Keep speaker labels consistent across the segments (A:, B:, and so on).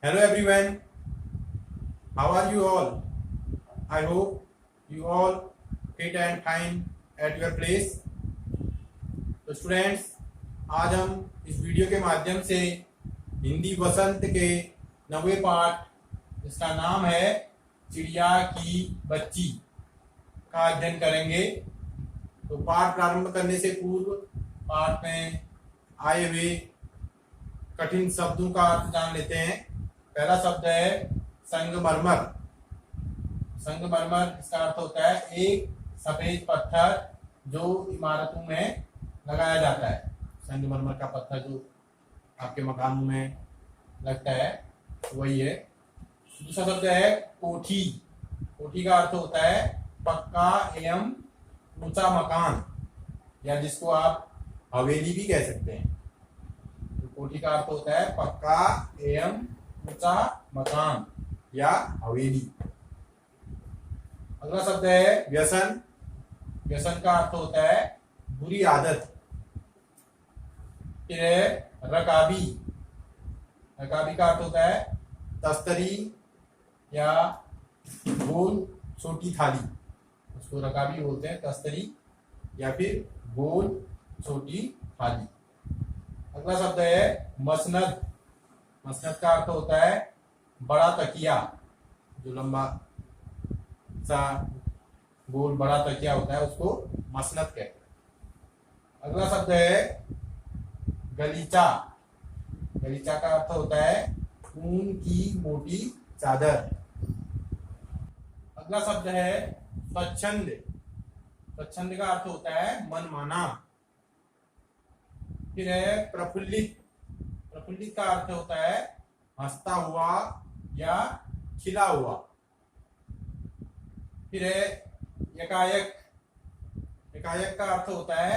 A: Hello everyone, how are you all? I hope you all fit and fine at your place. तो students, आज हम इस video के माध्यम से हिंदी वसंत के 90वें पाठ, जिसका नाम है चिड़िया की बच्ची, का अध्ययन करेंगे। तो पाठ प्रारंभ करने से पूर्व पाठ में आए हुए कठिन शब्दों का अर्थ जान लेते हैं। पहला शब्द है संगमरमर। संगमरमर इसका अर्थ होता है एक सफेद पत्थर जो इमारतों में लगाया जाता है। संगमरमर का पत्थर जो आपके मकानों में लगता है वही है। दूसरा शब्द है कोठी। कोठी का अर्थ होता है पक्का एवं ऊंचा मकान, या जिसको आप हवेली भी कह सकते हैं। तो कोठी का अर्थ होता है पक्का एवं ऊंचा मकान या हवेली। अगला शब्द है व्यसन। व्यसन का अर्थ होता है बुरी आदत। फिर है रकाबी। रकाबी का अर्थ होता है तस्तरी या गोल छोटी थाली, उसको रकाबी बोलते हैं, तस्तरी या फिर गोल छोटी थाली। अगला शब्द है मसनद। मसनद का अर्थ होता है बड़ा तकिया, जो लंबा सा गोल बड़ा तकिया होता है उसको मसनद कहते हैं। अगला शब्द है गलीचा। गलीचा का अर्थ होता है ऊन की मोटी चादर। अगला शब्द है स्वच्छंद। स्वच्छंद का अर्थ होता है मनमाना। फिर है प्रफुल्लित। प्रफुल्लित का अर्थ होता है हंसता हुआ या खिला हुआ। फिर है यकायक। यकायक का अर्थ होता है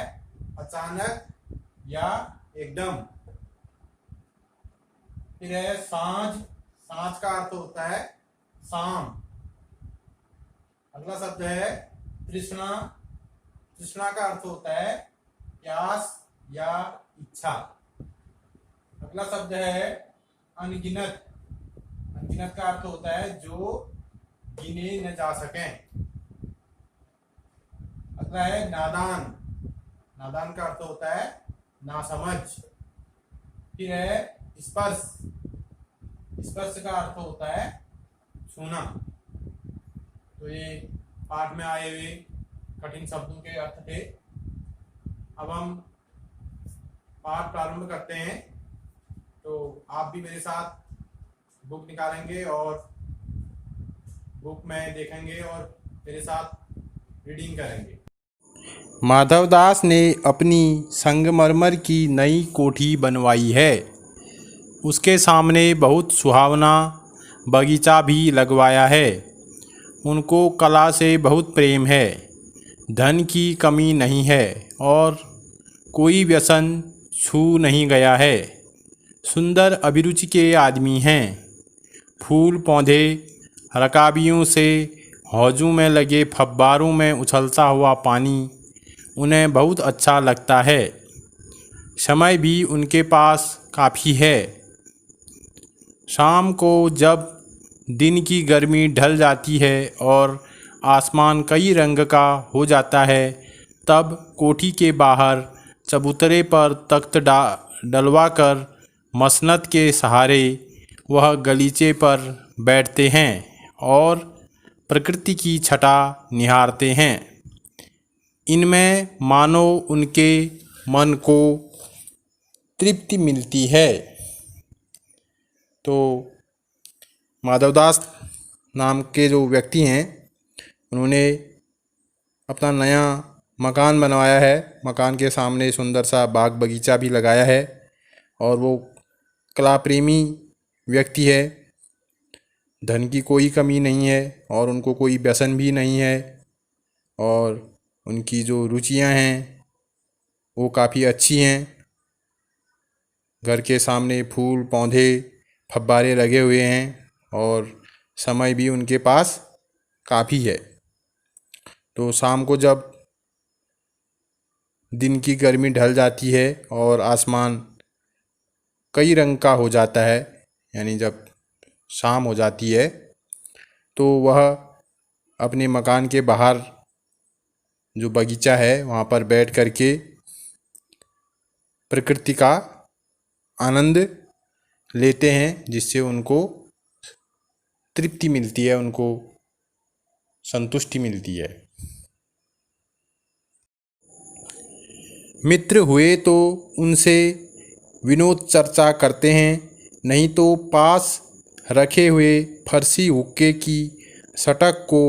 A: अचानक या एकदम। फिर है सांझ। सांझ का अर्थ होता है शाम। अगला शब्द है तृष्णा। तृष्णा का अर्थ होता है प्यास या इच्छा। अगला शब्द है अनगिनत। अनगिनत का अर्थ होता है जो गिने न जा सकें। अगला है नादान। नादान का अर्थ होता है नासमझ। फिर है स्पर्श। स्पर्श का अर्थ होता है छूना। तो ये पाठ में आए हुए कठिन शब्दों के अर्थ थे। अब हम पाठ प्रारंभ करते हैं। तो आप भी मेरे साथ बुक निकालेंगे और बुक में देखेंगे और मेरे साथ रीडिंग करेंगे।
B: माधवदास ने अपनी संगमरमर की नई कोठी बनवाई है। उसके सामने बहुत सुहावना बगीचा भी लगवाया है। उनको कला से बहुत प्रेम है। धन की कमी नहीं है और कोई व्यसन छू नहीं गया है। सुंदर अभिरुचि के आदमी हैं। फूल पौधे रकाबियों से हौजों में लगे फव्वारों में उछलता हुआ पानी उन्हें बहुत अच्छा लगता है। समय भी उनके पास काफ़ी है। शाम को जब दिन की गर्मी ढल जाती है और आसमान कई रंग का हो जाता है, तब कोठी के बाहर चबूतरे पर तख्त डलवा कर मसनद के सहारे वह गलीचे पर बैठते हैं और प्रकृति की छटा निहारते हैं। इनमें मानो उनके मन को तृप्ति मिलती है। तो माधवदास नाम के जो व्यक्ति हैं, उन्होंने अपना नया मकान बनवाया है। मकान के सामने सुंदर सा बाग बगीचा भी लगाया है और वो कला प्रेमी व्यक्ति है। धन की कोई कमी नहीं है और उनको कोई व्यसन भी नहीं है और उनकी जो रुचियां हैं वो काफ़ी अच्छी हैं। घर के सामने फूल पौधे फव्वारे लगे हुए हैं और समय भी उनके पास काफ़ी है। तो शाम को जब दिन की गर्मी ढल जाती है और आसमान कई रंग का हो जाता है, यानी जब शाम हो जाती है तो वह अपने मकान के बाहर जो बगीचा है वहाँ पर बैठ कर के प्रकृति का आनंद लेते हैं, जिससे उनको तृप्ति मिलती है, उनको संतुष्टि मिलती है। मित्र हुए तो उनसे विनोद चर्चा करते हैं, नहीं तो पास रखे हुए फरसी हुक्के की सटक को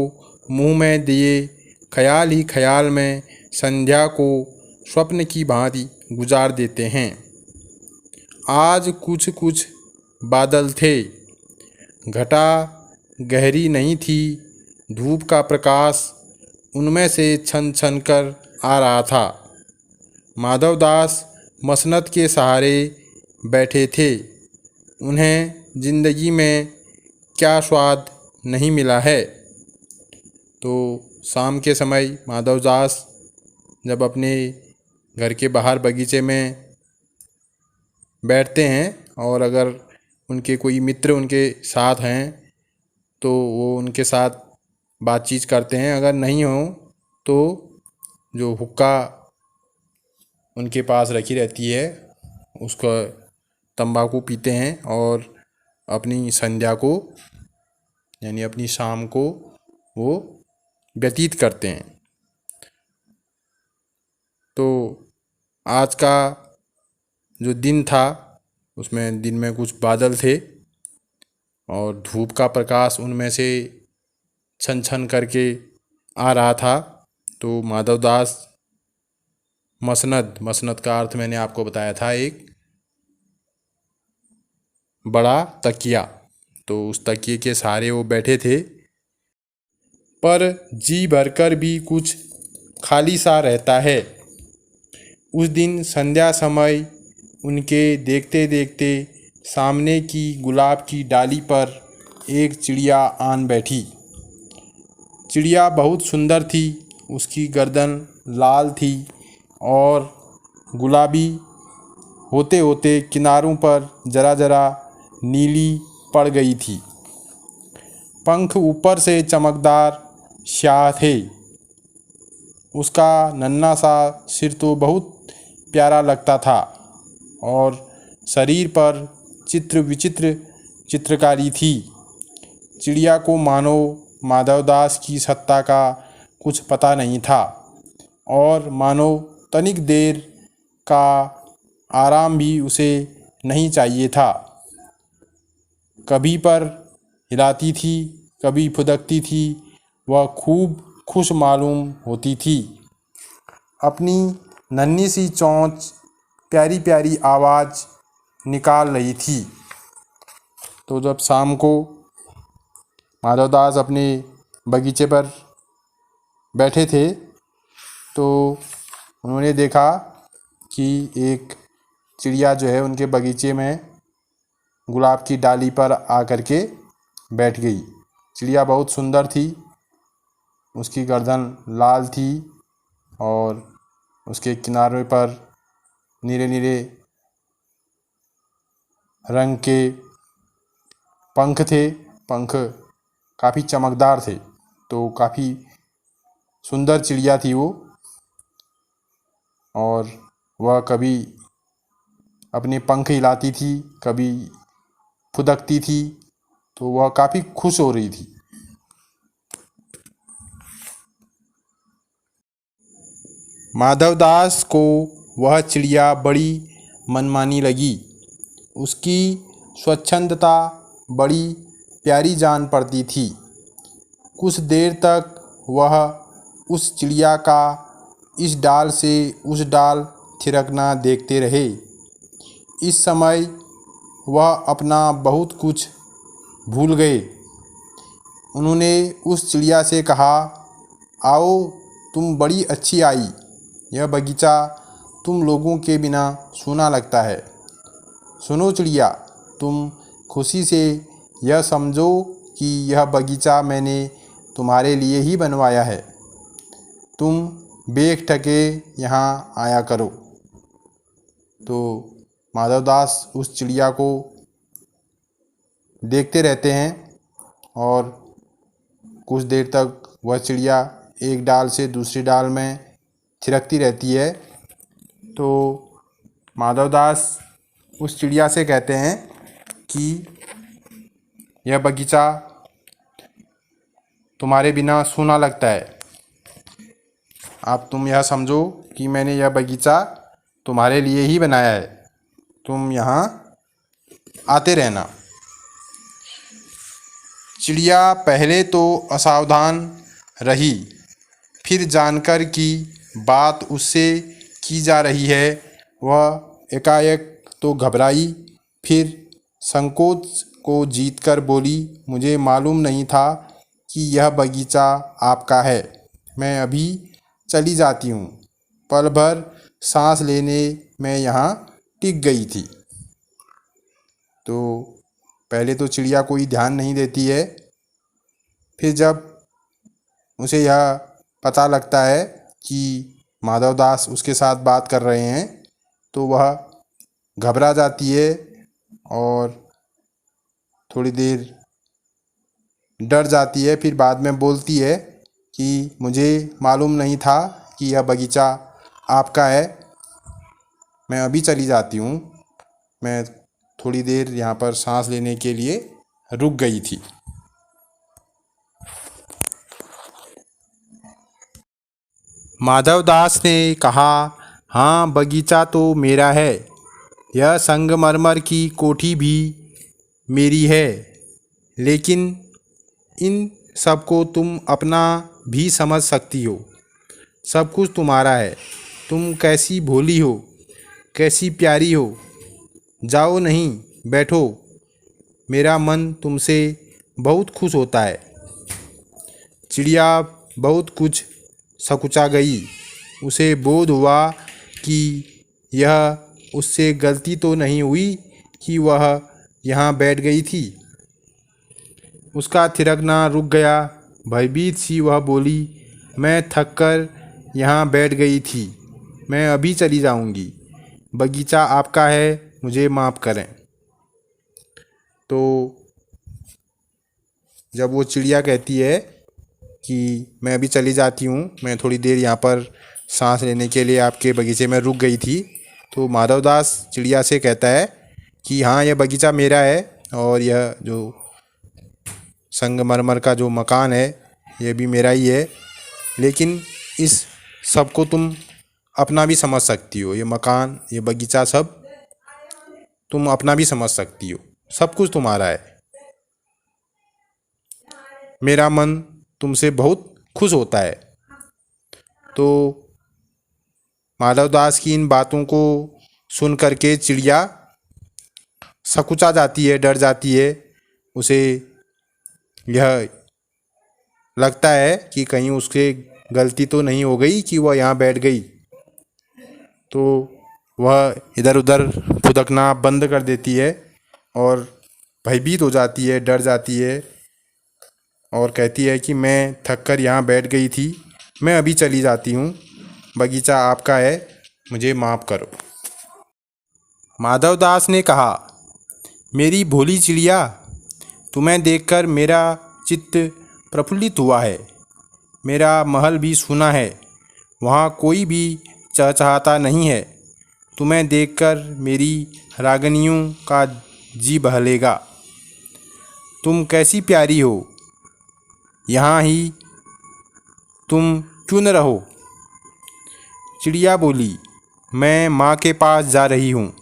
B: मुंह में दिए ख्याल ही ख्याल में संध्या को स्वप्न की भांति गुजार देते हैं। आज कुछ कुछ बादल थे, घटा गहरी नहीं थी, धूप का प्रकाश उनमें से छन छन कर आ रहा था। माधवदास मसनद के सहारे बैठे थे। उन्हें जिंदगी में क्या स्वाद नहीं मिला है। तो शाम के समय माधवदास जब अपने घर के बाहर बगीचे में बैठते हैं और अगर उनके कोई मित्र उनके साथ हैं तो वो उनके साथ बातचीत करते हैं, अगर नहीं हो तो जो हुक्का उनके पास रखी रहती है उसको तंबाकू पीते हैं और अपनी संध्या को यानी अपनी शाम को वो व्यतीत करते हैं। तो आज का जो दिन था उसमें दिन में कुछ बादल थे और धूप का प्रकाश उनमें से छन छन करके आ रहा था। तो माधवदास मसनद का अर्थ मैंने आपको बताया था, एक बड़ा तकिया। तो उस तकिए के सहारे वो बैठे थे, पर जी भरकर भी कुछ खाली सा रहता है। उस दिन संध्या समय उनके देखते देखते सामने की गुलाब की डाली पर एक चिड़िया आन बैठी। चिड़िया बहुत सुंदर थी, उसकी गर्दन लाल थी और गुलाबी होते होते किनारों पर जरा जरा नीली पड़ गई थी। पंख ऊपर से चमकदार स्याह थे। उसका नन्हा सा सिर तो बहुत प्यारा लगता था और शरीर पर चित्र विचित्र चित्रकारी थी। चिड़िया को मानो माधवदास की सत्ता का कुछ पता नहीं था और मानो तनिक देर का आराम भी उसे नहीं चाहिए था। कभी पर हिलाती थी, कभी फुदकती थी। वह खूब खुश मालूम होती थी। अपनी नन्ही सी चोंच प्यारी प्यारी आवाज़ निकाल रही थी। तो जब शाम को माधवदास अपने बगीचे पर बैठे थे तो उन्होंने देखा कि एक चिड़िया जो है उनके बगीचे में गुलाब की डाली पर आकर के बैठ गई। चिड़िया बहुत सुंदर थी, उसकी गर्दन लाल थी और उसके किनारे पर नीले नीले रंग के पंख थे। पंख काफ़ी चमकदार थे, तो काफ़ी सुंदर चिड़िया थी वो। और वह कभी अपने पंख हिलाती थी, कभी फुदकती थी, तो वह काफ़ी खुश हो रही थी। माधवदास को वह चिड़िया बड़ी मनमानी लगी। उसकी स्वच्छंदता बड़ी प्यारी जान पड़ती थी। कुछ देर तक वह उस चिड़िया का इस डाल से उस डाल थिरकना देखते रहे। इस समय वह अपना बहुत कुछ भूल गए। उन्होंने उस चिड़िया से कहा, आओ, तुम बड़ी अच्छी आई। यह बगीचा तुम लोगों के बिना सूना लगता है। सुनो चिड़िया, तुम खुशी से यह समझो कि यह बगीचा मैंने तुम्हारे लिए ही बनवाया है। तुम बेखटके यहाँ आया करो। तो माधवदास उस चिड़िया को देखते रहते हैं और कुछ देर तक वह चिड़िया एक डाल से दूसरी डाल में थिरकती रहती है। तो माधवदास उस चिड़िया से कहते हैं कि यह बगीचा तुम्हारे बिना सूना लगता है। अब तुम यह समझो कि मैंने यह बगीचा तुम्हारे लिए ही बनाया है। तुम यहाँ आते रहना। चिड़िया पहले तो असावधान रही, फिर जानकर कि बात उससे की जा रही है वह एकाएक तो घबराई, फिर संकोच को जीतकर बोली, मुझे मालूम नहीं था कि यह बगीचा आपका है। मैं अभी चली जाती हूँ। पल भर सांस लेने में यहाँ टिक गई थी। तो पहले तो चिड़िया कोई ध्यान नहीं देती है, फिर जब उसे यह पता लगता है कि माधवदास उसके साथ बात कर रहे हैं तो वह घबरा जाती है और थोड़ी देर डर जाती है। फिर बाद में बोलती है कि मुझे मालूम नहीं था कि यह बगीचा आपका है। मैं अभी चली जाती हूँ। मैं थोड़ी देर यहाँ पर सांस लेने के लिए रुक गई थी। माधवदास ने कहा, हाँ, बगीचा तो मेरा है। यह संगमरमर की कोठी भी मेरी है। लेकिन इन सबको तुम अपना भी समझ सकती हो। सब कुछ तुम्हारा है। तुम कैसी भोली हो, कैसी प्यारी हो। जाओ नहीं, बैठो। मेरा मन तुमसे बहुत खुश होता है। चिड़िया बहुत कुछ सकुचा गई। उसे बोध हुआ कि यह उससे गलती तो नहीं हुई कि वह यहाँ बैठ गई थी। उसका थिरकना रुक गया। भयभीत सी वह बोली, मैं थककर यहाँ बैठ गई थी। मैं अभी चली जाऊँगी। बगीचा आपका है, मुझे माफ़ करें। तो जब वो चिड़िया कहती है कि मैं अभी चली जाती हूँ, मैं थोड़ी देर यहाँ पर सांस लेने के लिए आपके बगीचे में रुक गई थी, तो माधवदास चिड़िया से कहता है कि हाँ, यह बगीचा मेरा है और यह जो संगमरमर का जो मकान है ये भी मेरा ही है। लेकिन इस सब को तुम अपना भी समझ सकती हो। ये मकान, ये बगीचा सब तुम अपना भी समझ सकती हो। सब कुछ तुम्हारा है। मेरा मन तुमसे बहुत खुश होता है। तो माधवदास की इन बातों को सुन करके चिड़िया सकुचा जाती है, डर जाती है। उसे यह लगता है कि कहीं उससे गलती तो नहीं हो गई कि वह यहाँ बैठ गई। तो वह इधर उधर फुदकना बंद कर देती है और भयभीत हो जाती है, डर जाती है और कहती है कि मैं थककर यहाँ बैठ गई थी। मैं अभी चली जाती हूँ। बगीचा आपका है, मुझे माफ़ करो। माधवदास ने कहा, मेरी भोली चिड़िया, तुम्हें देखकर मेरा चित्त प्रफुल्लित हुआ है। मेरा महल भी सूना है, वहाँ कोई भी चहचहाता नहीं है। तुम्हें देखकर मेरी रागनियों का जी बहलेगा। तुम कैसी प्यारी हो। यहाँ ही तुम क्यों न रहो। चिड़िया बोली, मैं माँ के पास जा रही हूँ,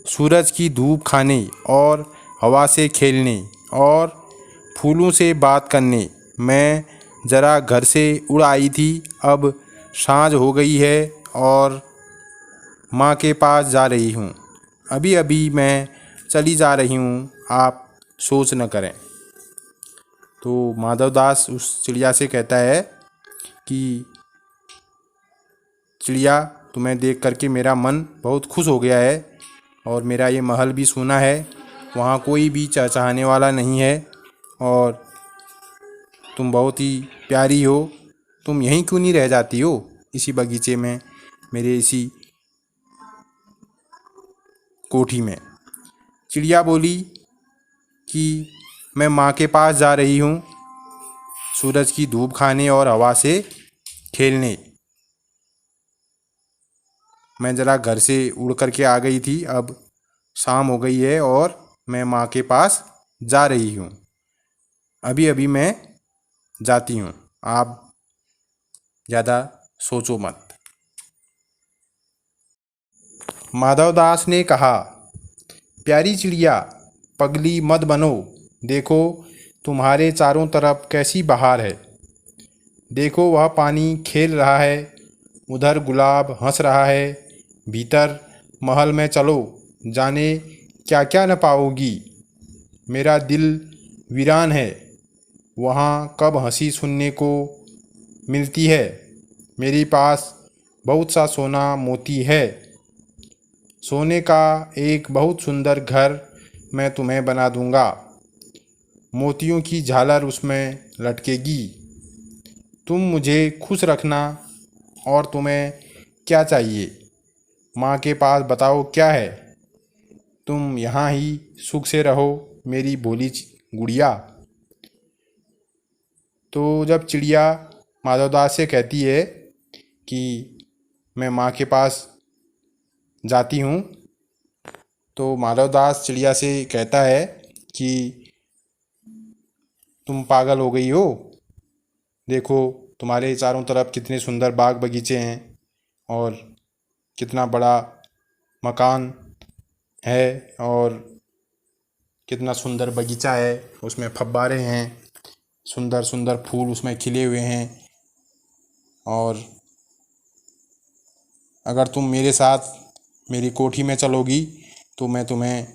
B: सूरज की धूप खाने और हवा से खेलने और फूलों से बात करने। मैं ज़रा घर से उड़ आई थी, अब सांझ हो गई है और माँ के पास जा रही हूँ। अभी अभी मैं चली जा रही हूँ, आप सोच न करें। तो माधवदास उस चिड़िया से कहता है कि चिड़िया, तुम्हें देख करके मेरा मन बहुत खुश हो गया है और मेरा ये महल भी सूना है, वहाँ कोई भी चहचहाने वाला नहीं है और तुम बहुत ही प्यारी हो। तुम यहीं क्यों नहीं रह जाती हो, इसी बगीचे में, मेरे इसी कोठी में। चिड़िया बोली कि मैं माँ के पास जा रही हूँ सूरज की धूप खाने और हवा से खेलने। मैं ज़रा घर से उड़ कर के आ गई थी, अब शाम हो गई है और मैं माँ के पास जा रही हूँ। अभी अभी मैं जाती हूँ, आप ज़्यादा सोचो मत। माधवदास ने कहा, प्यारी चिड़िया पगली मत बनो, देखो तुम्हारे चारों तरफ कैसी बहार है। देखो वह पानी खेल रहा है, उधर गुलाब हंस रहा है, भीतर महल में चलो, जाने क्या क्या न पाओगी। मेरा दिल वीरान है, वहाँ कब हंसी सुनने को मिलती है। मेरे पास बहुत सा सोना मोती है, सोने का एक बहुत सुंदर घर मैं तुम्हें बना दूंगा। मोतियों की झालर उसमें लटकेगी। तुम मुझे खुश रखना, और तुम्हें क्या चाहिए माँ के पास बताओ क्या है। तुम यहाँ ही सुख से रहो मेरी भोली गुड़िया। तो जब चिड़िया माधवदास से कहती है कि मैं माँ के पास जाती हूँ, तो माधवदास चिड़िया से कहता है कि तुम पागल हो गई हो, देखो तुम्हारे चारों तरफ कितने सुंदर बाग बगीचे हैं और कितना बड़ा मकान है और कितना सुंदर बगीचा है, उसमें फव्वारे हैं, सुंदर सुंदर फूल उसमें खिले हुए हैं। और अगर तुम मेरे साथ मेरी कोठी में चलोगी तो मैं तुम्हें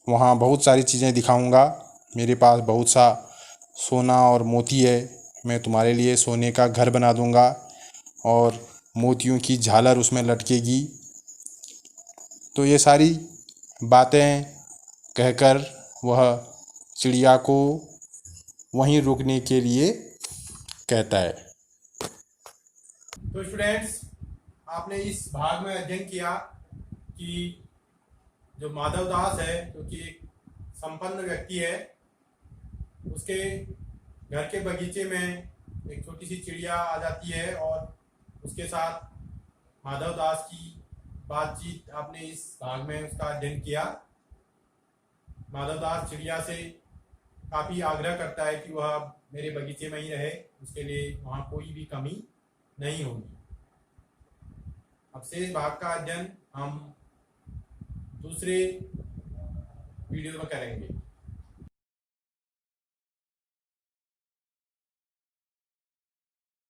B: वहाँ बहुत सारी चीज़ें दिखाऊंगा। मेरे पास बहुत सा सोना और मोती है, मैं तुम्हारे लिए सोने का घर बना दूंगा और मोतियों की झालर उसमें लटकेगी। तो ये सारी बातें कहकर वह चिड़िया को वहीं रुकने के लिए कहता है।
A: तो स्टूडेंट्स, आपने इस भाग में अध्ययन किया कि जो माधवदास है, जो कि एक संपन्न व्यक्ति है, उसके घर के बगीचे में एक छोटी सी चिड़िया आ जाती है और उसके साथ माधवदास की बातचीत आपने इस भाग में उसका अध्ययन किया। माधवदास चिड़िया से काफ़ी आग्रह करता है कि वह मेरे बगीचे में ही रहे, उसके लिए वहाँ कोई भी कमी नहीं होगी। अब शेष भाग का अध्ययन हम दूसरे वीडियो में करेंगे।